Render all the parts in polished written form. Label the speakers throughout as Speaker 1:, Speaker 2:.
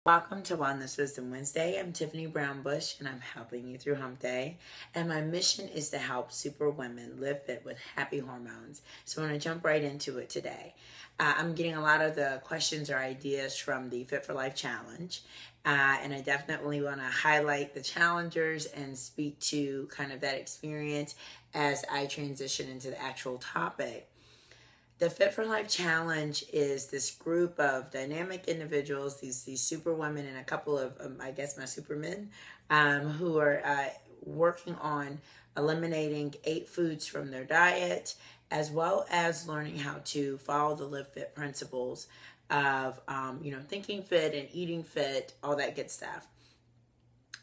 Speaker 1: Welcome to Wellness Wisdom Wednesday. I'm Tiffany Brownbush and I'm helping you through Hump Day. And my mission is to help super women live fit with happy hormones. So I'm going to jump right into it today. I'm getting a lot of the questions or ideas from the Fit for Life Challenge. And I definitely want to highlight the challengers and speak to kind of that experience as I transition into the actual topic. The Fit for Life Challenge is this group of dynamic individuals, these super women and a couple of, I guess, my supermen, who are working on eliminating 8 foods from their diet, as well as learning how to follow the Live Fit principles of, thinking fit and eating fit, all that good stuff.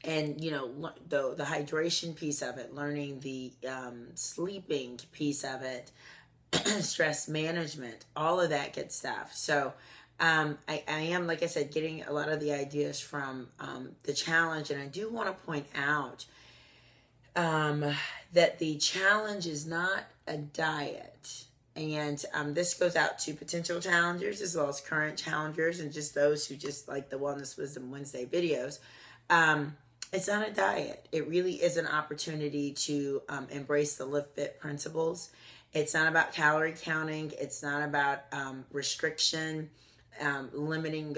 Speaker 1: And, the hydration piece of it, learning the sleeping piece of it, stress management, all of that good stuff. So I am, like I said, getting a lot of the ideas from the challenge. And I do want to point out that the challenge is not a diet. And this goes out to potential challengers as well as current challengers and just those who just like the Wellness Wisdom Wednesday videos. It's not a diet. It really is an opportunity to embrace the Live Fit principles. It's not about calorie counting. It's not about restriction, limiting,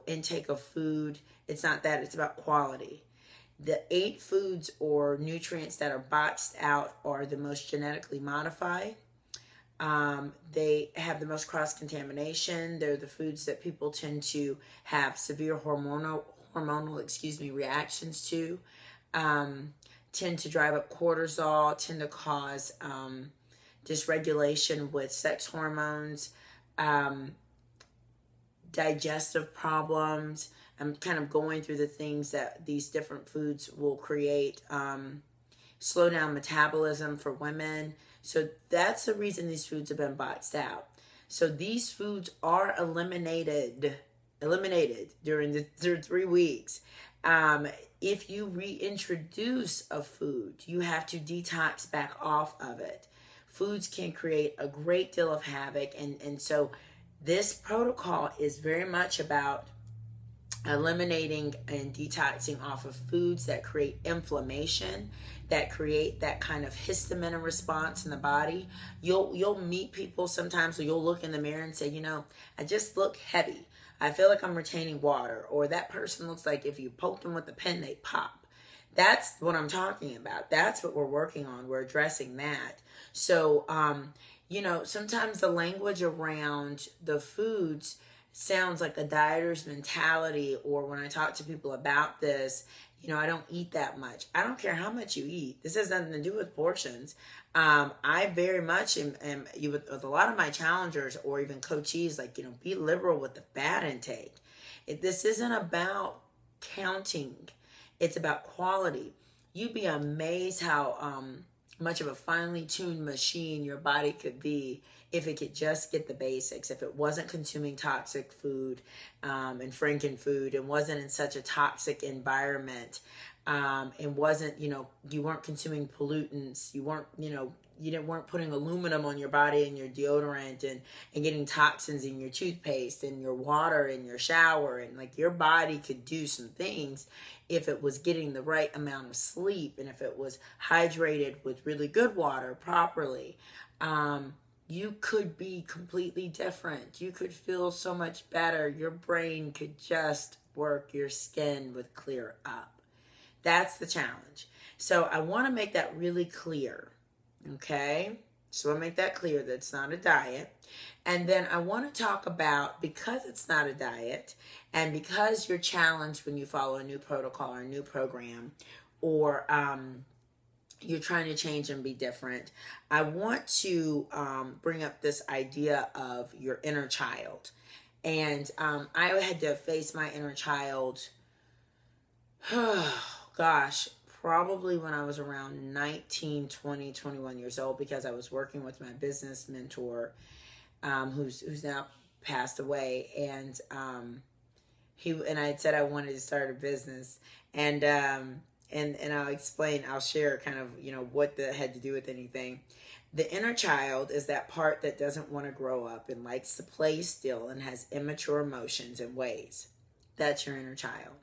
Speaker 1: intake of food. It's not that. It's about quality. The 8 foods or nutrients that are boxed out are the most genetically modified. They have the most cross-contamination. They're the foods that people tend to have severe hormonal reactions to. Tend to drive up cortisol, tend to cause dysregulation with sex hormones, digestive problems. I'm kind of going through the things that these different foods will create, slow down metabolism for women. So that's the reason these foods have been boxed out. So these foods are eliminated during the 3 weeks. If you reintroduce a food, you have to detox back off of it. Foods can create a great deal of havoc. And so this protocol is very much about eliminating and detoxing off of foods that create inflammation, that create that kind of histamine response in the body. You'll meet people sometimes where you'll look in the mirror and say, I just look heavy. I feel like I'm retaining water. Or that person looks like if you poke them with a pen, they pop. That's what I'm talking about. That's what we're working on. We're addressing that. So, sometimes the language around the foods sounds like a dieter's mentality. Or when I talk to people about this, I don't eat that much. I don't care how much you eat. This has nothing to do with portions. I very much am with a lot of my challengers or even coachees, be liberal with the fat intake. This isn't about counting. It's about quality. You'd be amazed how much of a finely tuned machine your body could be if it could just get the basics, if it wasn't consuming toxic food and franken food and wasn't in such a toxic environment, and wasn't, you weren't consuming pollutants, you weren't, weren't putting aluminum on your body and your deodorant and getting toxins in your toothpaste and your water in your shower, and your body could do some things if it was getting the right amount of sleep and if it was hydrated with really good water properly. You could be completely different. You could feel so much better. Your brain could just work. Your skin would clear up. That's the challenge. So I want to make that really clear. Okay? So I'll make that clear that it's not a diet. And then I want to talk about, because it's not a diet and because you're challenged when you follow a new protocol or a new program, or you're trying to change and be different, I want to bring up this idea of your inner child. And I had to face my inner child, probably when I was around 19, 20, 21 years old, because I was working with my business mentor, who's now passed away. And I had said I wanted to start a business. And I'll share kind of, what that had to do with anything. The inner child is that part that doesn't want to grow up and likes to play still and has immature emotions and ways. that's your inner child.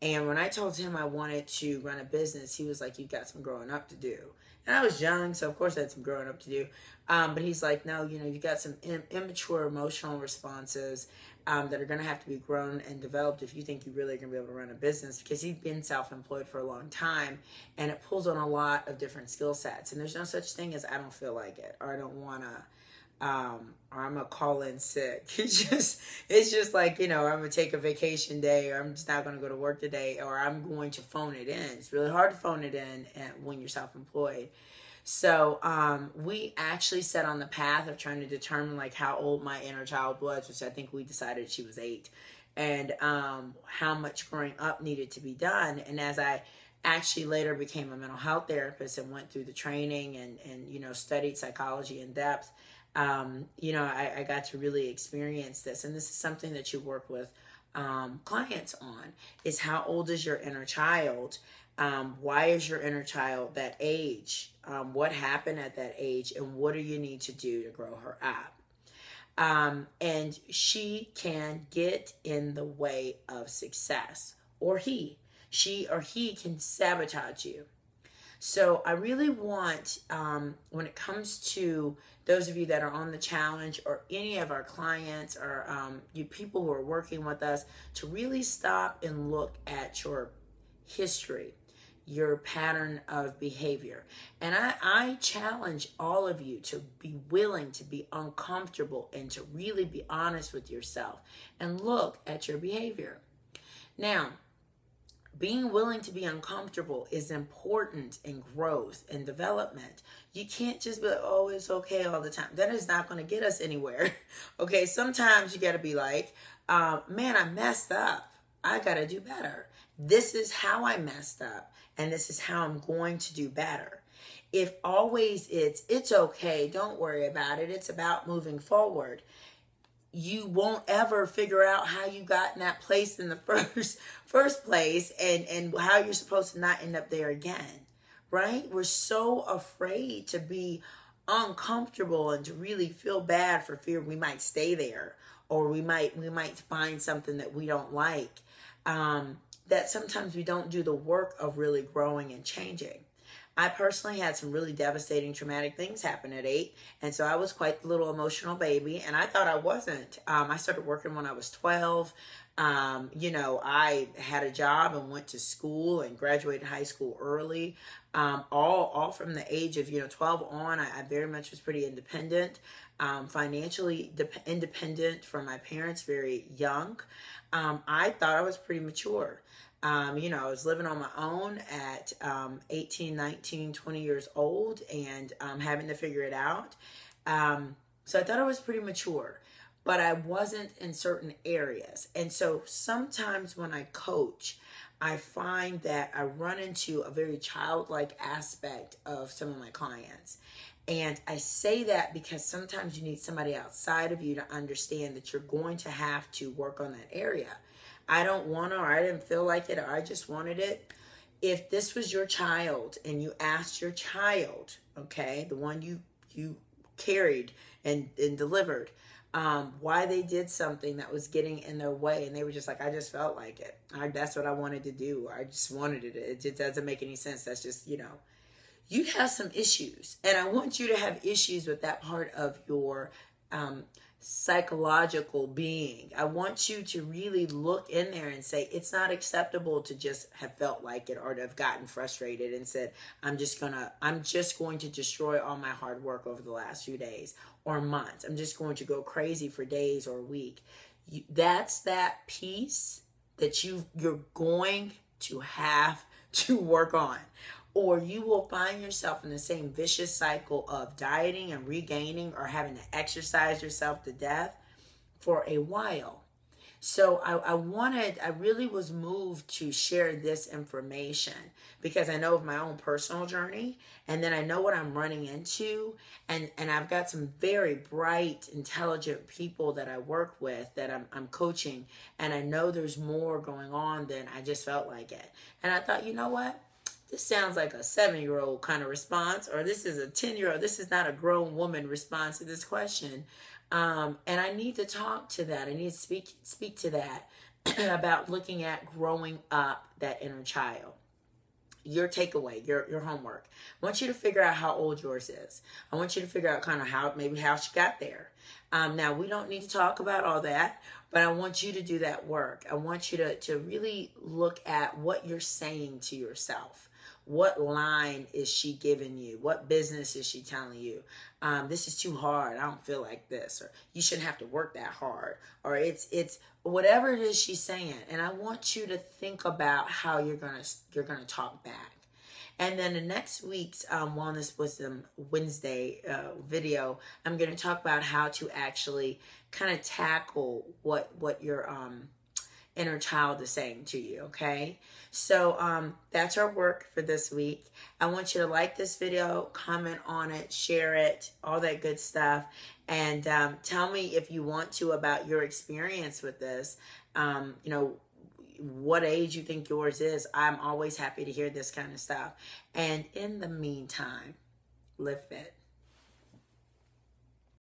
Speaker 1: And when I told him I wanted to run a business, he was like, "You've got some growing up to do." And I was young, so of course I had some growing up to do. But he's like, "No, you got some immature emotional responses that are going to have to be grown and developed if you think you really are going to be able to run a business," because he'd been self-employed for a long time, and it pulls on a lot of different skill sets. And there's no such thing as I don't feel like it, or I don't want to, or I'm gonna call in sick. It's just like, I'm gonna take a vacation day, or I'm just not gonna go to work today, or I'm going to phone it in. It's really hard to phone it in when you're self-employed. So we actually set on the path of trying to determine like how old my inner child was, which I think we decided she was 8, and how much growing up needed to be done. And as I actually later became a mental health therapist and went through the training and studied psychology in depth, I got to really experience this. And this is something that you work with clients on, is how old is your inner child? Why is your inner child that age? What happened at that age? And what do you need to do to grow her up? And she can get in the way of success, or she or he can sabotage you. So I really want, when it comes to those of you that are on the challenge, or any of our clients, or you people who are working with us, to really stop and look at your history, your pattern of behavior. And I challenge all of you to be willing to be uncomfortable and to really be honest with yourself and look at your behavior. Now, being willing to be uncomfortable is important in growth and development. You can't just be like, "Oh, it's okay all the time." That is not going to get us anywhere. Okay, sometimes you got to be like, "Man, I messed up. I got to do better. This is how I messed up, and this is how I'm going to do better." If always it's okay, don't worry about it, it's about moving forward, you won't ever figure out how you got in that place in the first place, and how you're supposed to not end up there again, right? We're so afraid to be uncomfortable and to really feel bad for fear we might stay there, or we might find something that we don't like, that sometimes we don't do the work of really growing and changing. I personally had some really devastating, traumatic things happen at 8. And so I was quite the little emotional baby, and I thought I wasn't. I started working when I was 12. I had a job and went to school and graduated high school early. All from the age of, 12 on, I very much was pretty independent, financially independent from my parents, very young. I thought I was pretty mature. I was living on my own at 18, 19, 20 years old, and having to figure it out. So I thought I was pretty mature, but I wasn't in certain areas. And so sometimes when I coach, I find that I run into a very childlike aspect of some of my clients. And I say that because sometimes you need somebody outside of you to understand that you're going to have to work on that area. I don't want to, or I didn't feel like it, or I just wanted it. If this was your child and you asked your child, okay, the one you carried and delivered, why they did something that was getting in their way, and they were just like, "I just felt like it. That's what I wanted to do. I just wanted it. It just doesn't make any sense." That's just, you have some issues. And I want you to have issues with that part of your psychological being. I want you to really look in there and say, it's not acceptable to just have felt like it, or to have gotten frustrated and said, I'm just going to destroy all my hard work over the last few days or months. I'm just going to go crazy for days or a week. That's that piece that you're going to have to work on. Or you will find yourself in the same vicious cycle of dieting and regaining, or having to exercise yourself to death for a while. So I really was moved to share this information because I know of my own personal journey, and then I know what I'm running into, and I've got some very bright, intelligent people that I work with that I'm coaching, and I know there's more going on than I just felt like it. And I thought, you know what? This sounds like a 7-year-old kind of response, or this is a 10-year-old. This is not a grown woman response to this question. And I need to talk to that. I need to speak to that. about looking at growing up that inner child. Your takeaway, your homework. I want you to figure out how old yours is. I want you to figure out kind of how she got there. Now, we don't need to talk about all that, but I want you to do that work. I want you to really look at what you're saying to yourself. What line is she giving you? What business is she telling you? This is too hard. I don't feel like this. Or you shouldn't have to work that hard. Or it's whatever it is she's saying. And I want you to think about how you're gonna talk back. And then the next week's Wellness Wisdom Wednesday video, I'm going to talk about how to actually kind of tackle what your inner child is saying to you, okay? So that's our work for this week. I want you to like this video, comment on it, share it, all that good stuff. And tell me if you want to about your experience with this. What age you think yours is. I'm always happy to hear this kind of stuff. And in the meantime, live fit.